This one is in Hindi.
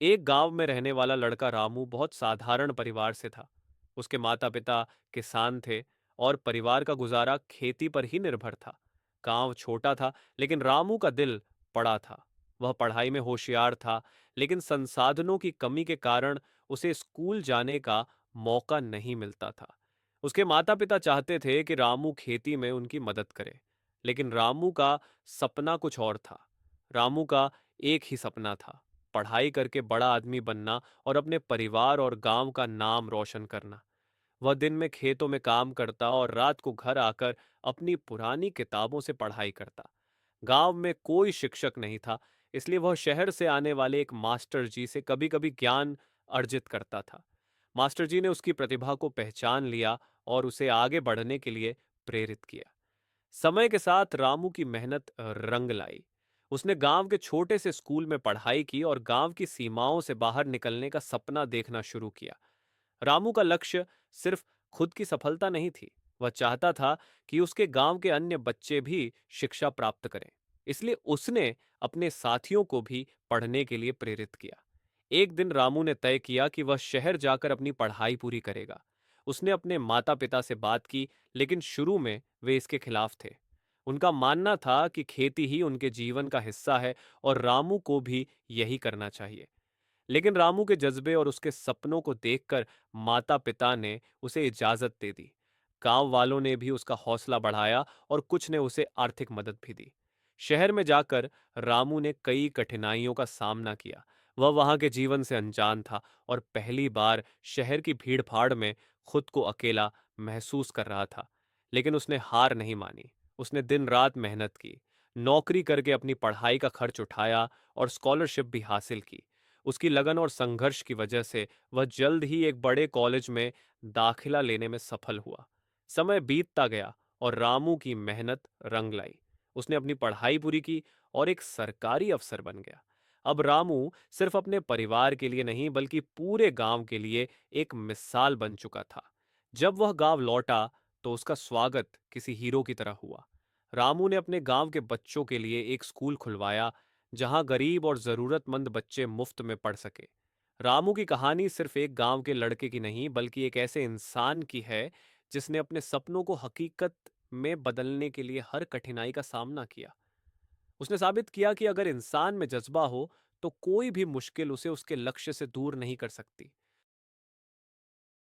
एक गांव में रहने वाला लड़का रामू बहुत साधारण परिवार से था। उसके माता पिता किसान थे और परिवार का गुजारा खेती पर ही निर्भर था। गांव छोटा था, लेकिन रामू का दिल बड़ा था। वह पढ़ाई में होशियार था, लेकिन संसाधनों की कमी के कारण उसे स्कूल जाने का मौका नहीं मिलता था। उसके माता पिता चाहते थे कि रामू खेती में उनकी मदद करे, लेकिन रामू का सपना कुछ और था। रामू का एक ही सपना था, पढ़ाई करके बड़ा आदमी बनना और अपने परिवार और गांव का नाम रोशन करना। वह दिन में खेतों में काम करता और रात को घर आकर अपनी पुरानी किताबों से पढ़ाई करता। गांव में कोई शिक्षक नहीं था, इसलिए वह शहर से आने वाले एक मास्टर जी से कभी-कभी ज्ञान अर्जित करता था। मास्टर जी ने उसकी प्रतिभा को पहचान लिया और उसे आगे बढ़ने के लिए प्रेरित किया। समय के साथ रामू की मेहनत रंग लाई। उसने गांव के छोटे से स्कूल में पढ़ाई की और गांव की सीमाओं से बाहर निकलने का सपना देखना शुरू किया। रामू का लक्ष्य सिर्फ खुद की सफलता नहीं थी। वह चाहता था कि उसके गांव के अन्य बच्चे भी शिक्षा प्राप्त करें। इसलिए उसने अपने साथियों को भी पढ़ने के लिए प्रेरित किया। एक दिन रामू ने तय किया कि वह शहर जाकर अपनी पढ़ाई पूरी करेगा। उसने अपने माता पिता से बात की, लेकिन शुरू में वे इसके खिलाफ थे। उनका मानना था कि खेती ही उनके जीवन का हिस्सा है और रामू को भी यही करना चाहिए। लेकिन रामू के जज्बे और उसके सपनों को देखकर माता पिता ने उसे इजाजत दे दी। गांव वालों ने भी उसका हौसला बढ़ाया और कुछ ने उसे आर्थिक मदद भी दी। शहर में जाकर रामू ने कई कठिनाइयों का सामना किया। वह वहां के जीवन से अनजान था और पहली बार शहर की भीड़ भाड़ में खुद को अकेला महसूस कर रहा था। लेकिन उसने हार नहीं मानी। उसने दिन रात मेहनत की, नौकरी करके अपनी पढ़ाई का खर्च उठाया और स्कॉलरशिप भी हासिल की। उसकी लगन और संघर्ष की वजह से वह जल्द ही एक बड़े कॉलेज में दाखिला लेने में सफल हुआ। समय बीतता गया और रामू की मेहनत रंग लाई। उसने अपनी पढ़ाई पूरी की और एक सरकारी अफसर बन गया। अब रामू सिर्फ अपने परिवार के लिए नहीं, बल्कि पूरे गांव के लिए एक मिसाल बन चुका था। जब वह गांव लौटा तो उसका स्वागत किसी हीरो की तरह हुआ। रामू ने अपने गांव के बच्चों के लिए एक स्कूल खुलवाया, जहां गरीब और जरूरतमंद बच्चे मुफ्त में पढ़ सके। रामू की कहानी सिर्फ एक गांव के लड़के की नहीं, बल्कि एक ऐसे इंसान की है जिसने अपने सपनों को हकीकत में बदलने के लिए हर कठिनाई का सामना किया। उसने साबित किया कि अगर इंसान में जज्बा हो तो कोई भी मुश्किल उसे उसके लक्ष्य से दूर नहीं कर सकती।